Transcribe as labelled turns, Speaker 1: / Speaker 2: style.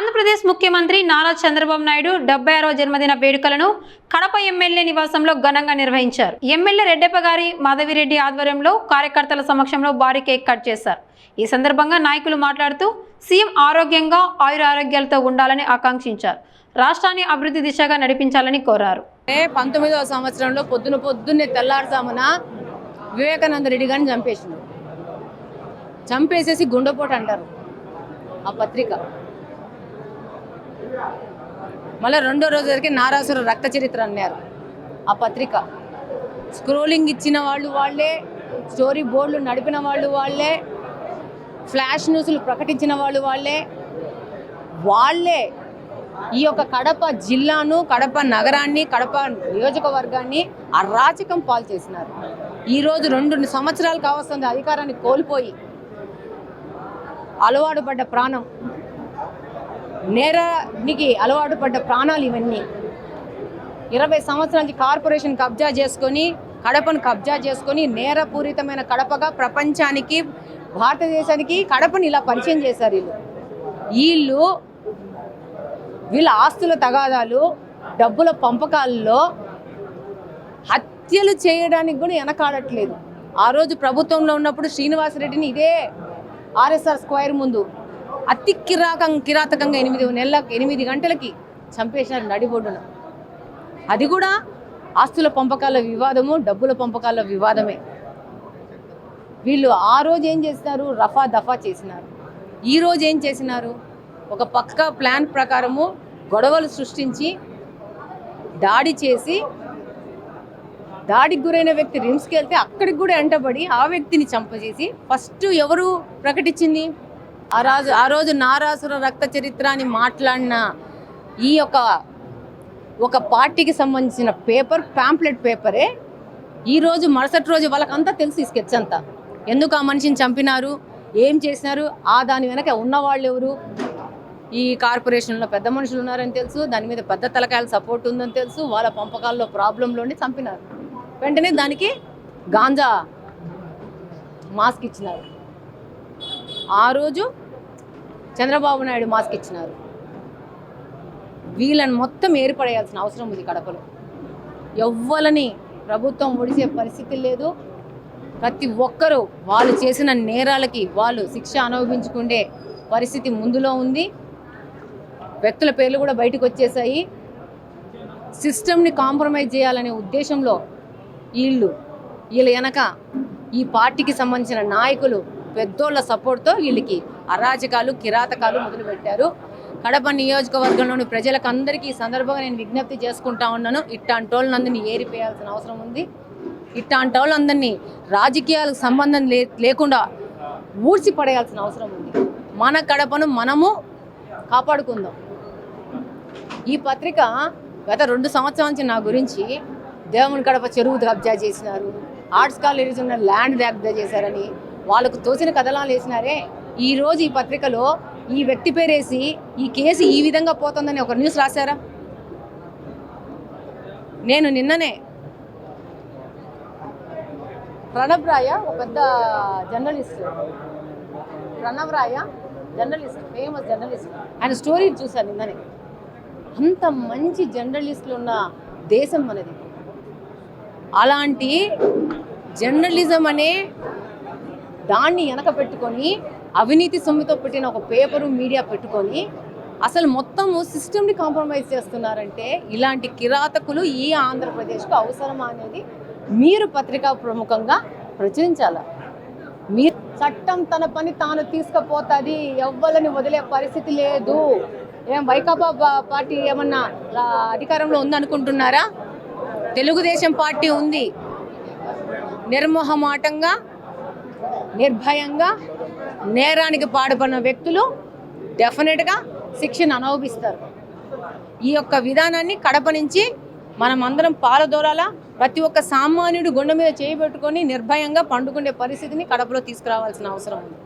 Speaker 1: ఆంధ్రప్రదేశ్ ముఖ్యమంత్రి నారా చంద్రబాబు నాయుడు 76వ జన్మదిన వేడుకలను కడప ఎమ్మెల్యే నివాసంలో ఘనంగా నిర్వహించారు. ఎమ్మెల్యే రెడ్డప్ప గారి మాధవిరెడ్డి ఆధ్వర్యంలో కార్యకర్తల సమక్షంలో భారీ కేక్ కట్ చేశారు. ఈ సందర్భంగా నాయకులు మాట్లాడుతూ సీఎం ఆరోగ్యంగా ఆయురారోగ్యాలతో ఉండాలని ఆకాంక్షించారు. రాష్ట్రాన్ని అభివృద్ధి దిశగా నడిపించాలని కోరారు.
Speaker 2: 19వ సంవత్సరంలో పొద్దున్నే తెల్లారుజామున వివేకానంద రెడ్డి గారిని చంపేసేసి గుండెపోటు అంటారు ఆ పత్రిక. మళ్ళీ రెండో రోజు వరకు నారాసుర రక్త చరిత్ర అన్నారు ఆ పత్రిక. స్క్రోలింగ్ ఇచ్చిన వాళ్ళు వాళ్ళే, స్టోరీ బోర్డులు నడిపిన వాళ్ళు వాళ్ళే, ఫ్లాష్ న్యూస్లు ప్రకటించిన వాళ్ళు వాళ్ళే ఈ యొక్క కడప జిల్లాను, కడప నగరాన్ని, కడప నియోజకవర్గాన్ని అరాచకం పాలు చేసినారు. ఈరోజు 2 సంవత్సరాలు కావస్తుంది అధికారాన్ని కోల్పోయి అలవాటు పడ్డ ప్రాణం, నేరానికి అలవాటు పడ్డ ప్రాణాలు ఇవన్నీ. 20 సంవత్సరాల నుంచి కార్పొరేషన్ కబ్జా చేసుకొని, కడపను కబ్జా చేసుకొని నేరపూరితమైన కడపగా ప్రపంచానికి, భారతదేశానికి కడపని ఇలా పరిచయం చేశారు. వీళ్ళ ఆస్తుల తగాదాలు, డబ్బుల పంపకాల్లో హత్యలు చేయడానికి కూడా వెనకాడట్లేదు. ఆ రోజు ప్రభుత్వంలో ఉన్నప్పుడు శ్రీనివాసరెడ్డిని ఇదే ఆర్ఎస్ఆర్ స్క్వేర్ ముందు అతి కిరాతకంగా 8 గంటలకి చంపేసినారు నడిబొడ్డున. అది కూడా ఆస్తుల పంపకాల వివాదము, డబ్బుల పంపకాల వివాదమే. వీళ్ళు ఆ రోజు ఏం చేసినారు? రఫా దఫా చేసినారు. ఈ రోజు ఏం చేసినారు? ఒక పక్కా ప్లాన్ ప్రకారము గొడవలు సృష్టించి దాడి చేసి, దాడికి గురైన వ్యక్తి రిమ్స్కి వెళ్తే అక్కడికి కూడా వెంటబడి ఆ వ్యక్తిని చంపజేసి ఫస్ట్ ఎవరు ప్రకటించింది? ఆ రోజు నారాసుర రక్త చరిత్ర అని మాట్లాడిన ఈ ఒక పార్టీకి సంబంధించిన ప్యాంప్లెట్ పేపరే ఈరోజు మరుసటి రోజు వాళ్ళకంతా తెలుసు. ఈ స్కెచ్ అంతా ఎందుకు ఆ మనిషిని చంపినారు, ఏం చేసినారు, దాని వెనక ఉన్నవాళ్ళు ఎవరు, ఈ కార్పొరేషన్లో పెద్ద మనుషులు ఉన్నారని తెలుసు, దాని మీద పెద్ద తలకాయల సపోర్ట్ ఉందని తెలుసు, వాళ్ళ పంపకాల్లో ప్రాబ్లంలోనే చంపినారు. వెంటనే దానికి గాంజా మాస్క్ ఇచ్చినారు. ఆ రోజు చంద్రబాబు నాయుడు మాస్క్ ఇచ్చినారు. వీళ్ళని మొత్తం ఏర్పడేయాల్సిన అవసరం ఉంది కడపలో. ఎవ్వలని ప్రభుత్వం ఒడిసే పరిస్థితి లేదు. ప్రతి ఒక్కరూ వాళ్ళు చేసిన నేరాలకి వాళ్ళు శిక్ష అనుభవించుకునే పరిస్థితి ముందులో ఉంది. వ్యక్తుల పేర్లు కూడా బయటకు వచ్చేసాయి. సిస్టమ్ని కాంప్రమైజ్ చేయాలనే ఉద్దేశంలో వీళ్ళ వెనక ఈ పార్టీకి సంబంధించిన నాయకులు పెద్దోళ్ళ సపోర్ట్తో వీళ్ళకి అరాచకాలు, కిరాతకాలు మొదలుపెట్టారు. కడప నియోజకవర్గంలోని ప్రజలకు అందరికీ ఈ సందర్భంగా నేను విజ్ఞప్తి చేసుకుంటా ఉన్నాను. ఇట్లాంటోళ్ళందరినీ ఏరిపేయాల్సిన అవసరం ఉంది. ఇట్లాంటోళ్ళందరినీ రాజకీయాలకు సంబంధం లేకుండా ఊడ్చి పడేయాల్సిన అవసరం ఉంది. మన కడపను మనము కాపాడుకుందాం. ఈ పత్రిక గత 2 సంవత్సరాల నుంచి నా గురించి దేవుని కడప చెరువు కబ్జా చేసినారు, ఆర్ట్స్ కాలేజీస్ ఉన్న ల్యాండ్ కబ్జా చేశారని వాళ్ళకు తోచిన కథనాలు వేసినారే. ఈరోజు ఈ పత్రికలో ఈ వ్యక్తి పేరేసి ఈ కేసు ఈ విధంగా పోతుందని ఒక న్యూస్ రాశారా? నేను నిన్ననే ప్రణబ్ రాయ, ఒక పెద్ద జర్నలిస్ట్, ఫేమస్ జర్నలిస్ట్, ఆయన స్టోరీ చూశాను నిన్ననే. అంత మంచి జర్నలిస్టులు ఉన్న దేశం మనది. అలాంటి జర్నలిజం అనే దాన్ని వెనక పెట్టుకొని అవినీతి సొమ్ముతో పెట్టిన ఒక పేపరు, మీడియా పెట్టుకొని అసలు మొత్తము సిస్టమ్ని కాంప్రమైజ్ చేస్తున్నారంటే ఇలాంటి కిరాతకులు ఈ ఆంధ్రప్రదేశ్కు అవసరమా అనేది మీరు పత్రికా ప్రముఖంగా ప్రచురించాలి. మీరు చట్టం తన పని తాను తీసుకుపోతుంది, ఎవ్వరిని వదిలే పరిస్థితి లేదు. ఏం వైకాపా పార్టీ ఏమన్నా అధికారంలో ఉందనుకుంటున్నారా? తెలుగుదేశం పార్టీ ఉంది. నిర్మోహమాటంగా, నిర్భయంగా నేరానికి పాడుపడిన వ్యక్తులు డెఫినెట్గా శిక్షను అనుభవిస్తారు. ఈ యొక్క విధానాన్ని కడప నుంచి మనం అందరం పాలదోరాలా. ప్రతి ఒక్క సామాన్యుడు గుండె మీద చేయబెట్టుకొని నిర్భయంగా పండుకునే పరిస్థితిని కడపలో తీసుకురావాల్సిన అవసరం ఉంది.